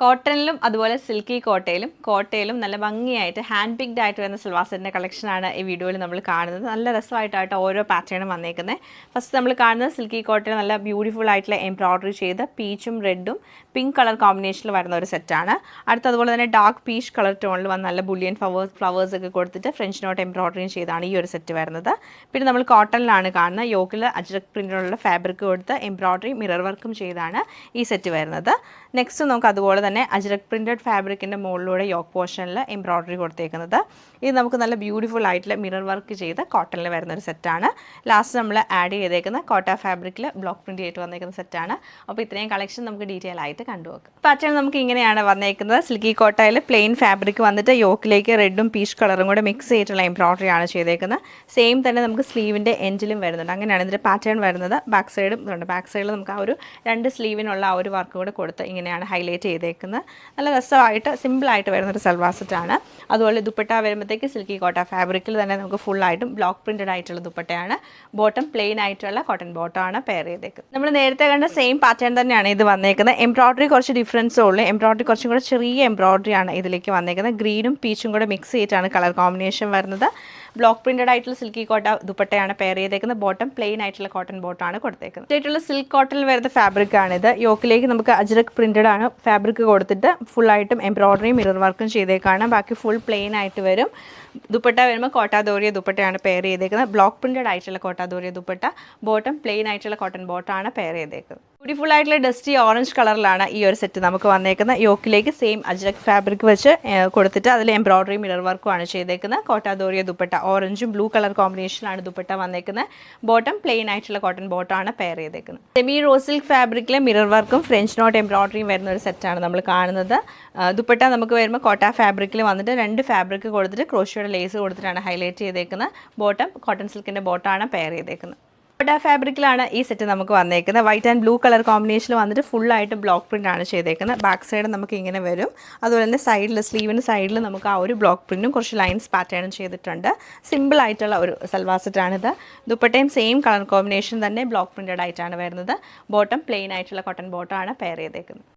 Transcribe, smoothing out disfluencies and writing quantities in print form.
കോട്ടണിലും അതുപോലെ സിൽക്കി കോട്ടയിലും നല്ല ഭംഗിയായിട്ട് ഹാൻഡ് പിക്ഡ് ആയിട്ട് വരുന്ന സിൽവാർ സെറ്റിൻ്റെ കളക്ഷനാണ് ഈ വീഡിയോയിൽ നമ്മൾ കാണുന്നത്. നല്ല രസമായിട്ടായിട്ട് ഓരോ പാറ്റേണും വന്നേക്കുന്നത്. ഫസ്റ്റ് നമ്മൾ കാണുന്നത് സിൽക്കി കോട്ടയിൽ നല്ല ബ്യൂട്ടിഫുൾ ആയിട്ടുള്ള എംബ്രോയ്ഡറി ചെയ്ത് പീച്ചും റെഡും പിങ്ക് കളർ കോമ്പിനേഷനിൽ വരുന്ന ഒരു സെറ്റാണ്. അടുത്ത് അതുപോലെ തന്നെ ഡാർക്ക് പീച്ച് കളർ ടോണിൽ വന്ന് നല്ല ബുള്ളിയൻ ഫ്ലവേഴ്സ് ഒക്കെ കൊടുത്തിട്ട് ഫ്രഞ്ച് നോട്ട് എംബ്രോയ്ഡറിയും ചെയ്താണ് ഈ ഒരു സെറ്റ് വരുന്നത്. പിന്നെ നമ്മൾ കോട്ടണിലാണ് കാണുന്നത്. യോക്കിൽ അജ്രക് പ്രിന്റിലുള്ള ഫാബ്രിക് കൊടുത്ത് എംബ്രോയ്ഡറി മിറർ വർക്കും ചെയ്താണ് ഈ സെറ്റ് വരുന്നത്. നെക്സ്റ്റ് നമുക്ക് അതുപോലെ തന്നെ അജ്രക് പ്രിന്റഡ് ഫാബ്രിക്കിൻ്റെ മുകളിലൂടെ യോക്ക് പോർഷനിൽ എംബ്രോയ്ഡറി കൊടുത്തേക്കുന്നത്. ഇത് നമുക്ക് നല്ല ബ്യൂട്ടിഫുൾ ആയിട്ടുള്ള മിറർ വർക്ക് ചെയ്ത് കോട്ടണിൽ വരുന്ന ഒരു സെറ്റാണ്. ലാസ്റ്റ് നമ്മൾ ആഡ് ചെയ്തേക്കുന്ന കോട്ട ഫാബ്രിക്കിൽ ബ്ലോക്ക് പ്രിന്റ് ആയിട്ട് വന്നേക്കുന്ന സെറ്റാണ്. അപ്പോൾ ഇത്രയും കളക്ഷൻ നമുക്ക് ഡീറ്റെയിൽ ആയിട്ട് കണ്ടുപോക്കാം. പാറ്റേൺ നമുക്ക് ഇങ്ങനെയാണ് വന്നേക്കുന്നത്. സിൽക്കി കോട്ടയിൽ പ്ലെയിൻ ഫാബ്രിക് വന്നിട്ട് യോക്കിലേക്ക് റെഡും പീച്ച് കളറും കൂടെ മിക്സ് ചെയ്തിട്ടുള്ള എംബ്രോയ്ഡറി ആണ് ചെയ്തേക്കുന്നത്. സെയിം തന്നെ നമുക്ക് സ്ലീവിൻ്റെ എൻഡിലും വരുന്നുണ്ട്. അങ്ങനെയാണ് ഇതിൻ്റെ പാറ്റേൺ വരുന്നത്. ബാക്ക് സൈഡും ഇതുണ്ട്. ബാക്ക് സൈഡിൽ നമുക്ക് ആ ഒരു രണ്ട് സ്ലീവിനുള്ള ആ ഒരു വർക്ക് കൂടെ കൊടുത്ത് ഇങ്ങനെയാണ് ഹൈലൈറ്റ് ചെയ്തേക്കുന്നത്. നല്ല രസമായിട്ട് സിമ്പിളായിട്ട് വരുന്നൊരു സൽവാർ സെറ്റാണ്. അതുപോലെ ദുപ്പട്ട വരുമ്പോഴത്തേക്ക് സിൽക്കി കോട്ട ഫാബ്രിക്കിൽ തന്നെ നമുക്ക് ഫുള്ളായിട്ടും ബ്ലോക്ക് പ്രിന്റഡ് ആയിട്ടുള്ള ദുപ്പട്ടയാണ്. ബോട്ടം പ്ലെയിൻ ആയിട്ടുള്ള കോട്ടൺ ബോട്ടമാണ് പെയർ ചെയ്തേക്കുന്നത്. നമ്മൾ നേരത്തെ കണ്ട സെയിം പാറ്റേൺ തന്നെയാണ് ഇത് വന്നേക്കുന്നത്. എംബ്രോയ്ഡറി കുറച്ച് ഡിഫറൻസേ ഉള്ളൂ. എംബ്രോയ്ഡറി കുറച്ചും കൂടെ ചെറിയ എംബ്രോയ്ഡറി ആണ് ഇതിലേക്ക് വന്നേക്കുന്നത്. ഗ്രീനും പീച്ചും കൂടെ മിക്സ് ചെയ്തിട്ടാണ് കളർ കോമ്പിനേഷൻ വരുന്നത്. ബ്ലോക്ക് പ്രിന്റഡ് ആയിട്ടുള്ള സിൽക്കി കോട്ട ദുപ്പട്ടയാണ് പെയർ ചെയ്തേക്കുന്നത്. ബോട്ടം പ്ലെയിൻ ആയിട്ടുള്ള കോട്ടൺ ബോട്ടമാണ് കൊടുത്തേക്കുന്നത്. ആയിട്ടുള്ള സിൽക്ക് കോട്ടണിൽ വരുന്ന ഫാബ്രിക് ആണിത്. യോക്കിലേക്ക് നമുക്ക് അജ്രക് പ്രിന്റഡ് ആണ് ഫാബ്രിക് കൊടുത്തിട്ട് ഫുള്ളായിട്ടും എംബ്രോയ്ഡറിയും മിറർ വർക്കും ചെയ്തേക്കാണ്. ബാക്കി ഫുൾ പ്ലെയിൻ ആയിട്ട് വരും. ദുപ്പട്ട വരുമ്പോൾ കോട്ടാദോറിയ ദുപ്പട്ടയാണ് പെയർ ചെയ്തേക്കുന്നത്. ബ്ലോക്ക് പ്രിന്റഡ് ആയിട്ടുള്ള കോട്ടാദോറിയ ദുപ്പട്ട, ബോട്ടം പ്ലെയിൻ ആയിട്ടുള്ള കോട്ടൺ ബോട്ടമാണ് പെയർ ചെയ്തേക്കുന്നത്. ബ്യൂട്ടിഫുൾ ആയിട്ടുള്ള ഡസ്റ്റി ഓറഞ്ച് കളറിലാണ് ഈ ഒരു സെറ്റ് നമുക്ക് വന്നേക്കുന്നത്. യോക്കിലേക്ക് സെയിം അജ്രക് ഫാബ്രിക് വെച്ച് കൊടുത്തിട്ട് അതിൽ എംബ്രോയ്ഡറി മിറർ വർക്കുമാണ് ചെയ്തേക്കുന്നത്. കോട്ടാദോറിയ ദുപ്പട്ട ഓറഞ്ചും ബ്ലൂ കളർ കോമ്പിനേഷനിലാണ് ദുപ്പട്ട വന്നേക്കുന്നത്. ബോട്ടം പ്ലെയിൻ ആയിട്ടുള്ള കോട്ടൺ ബോട്ടമാണ് പെയർ ചെയ്തേക്കുന്നത്. സെമി റോസ് സിൽക്ക് ഫാബ്രിക്കിലെ മിറർ വർക്കും ഫ്രഞ്ച് നോട്ട് എംബ്രോയ്ഡറിയും വരുന്ന ഒരു സെറ്റാണ് നമ്മൾ കാണുന്നത്. ദുപ്പട്ട നമുക്ക് വരുമ്പോൾ കോട്ട ഫാബ്രിക്കിൽ വന്നിട്ട് രണ്ട് ഫാബ്രിക് കൊടുത്തിട്ട് ക്രോഷിയുടെ ലേസ് കൊടുത്തിട്ടാണ് ഹൈലൈറ്റ് ചെയ്തേക്കുന്നത്. ബോട്ടം കോട്ടൺ സിൽക്കിൻ്റെ ബോട്ടമാണ് പെയർ ചെയ്തേക്കുന്നത്. കോട്ട ഫാബ്രിക്കിലാണ് ഈ സെറ്റ് നമുക്ക് വന്നേക്കുന്നത്. വൈറ്റ് ആൻഡ് ബ്ലൂ കളർ കോമ്പിനേഷനിൽ വന്നിട്ട് ഫുള്ളായിട്ട് ബ്ലോക്ക് പ്രിൻ്റ് ആണ് ചെയ്തേക്കുന്നത്. ബാക്ക് സൈഡ് നമുക്ക് ഇങ്ങനെ വരും. അതുപോലെ തന്നെ സൈഡിൽ സ്ലീവിൻ്റെ സൈഡിൽ നമുക്ക് ആ ഒരു ബ്ലോക്ക് പ്രിൻറ്റും കുറച്ച് ലൈൻസ് പാറ്റേണും ചെയ്തിട്ടുണ്ട്. സിമ്പിൾ ആയിട്ടുള്ള ഒരു സൽവാർ സെറ്റാണിത്. ദുപ്പട്ടയും സെയിം കളർ കോമ്പിനേഷൻ തന്നെ ബ്ലോക്ക് പ്രിൻറ്റഡ് ആയിട്ടാണ് വരുന്നത്. ബോട്ടം പ്ലെയിൻ ആയിട്ടുള്ള കോട്ടൺ ബോട്ടമാണ് പെയർ ചെയ്തേക്കുന്നത്.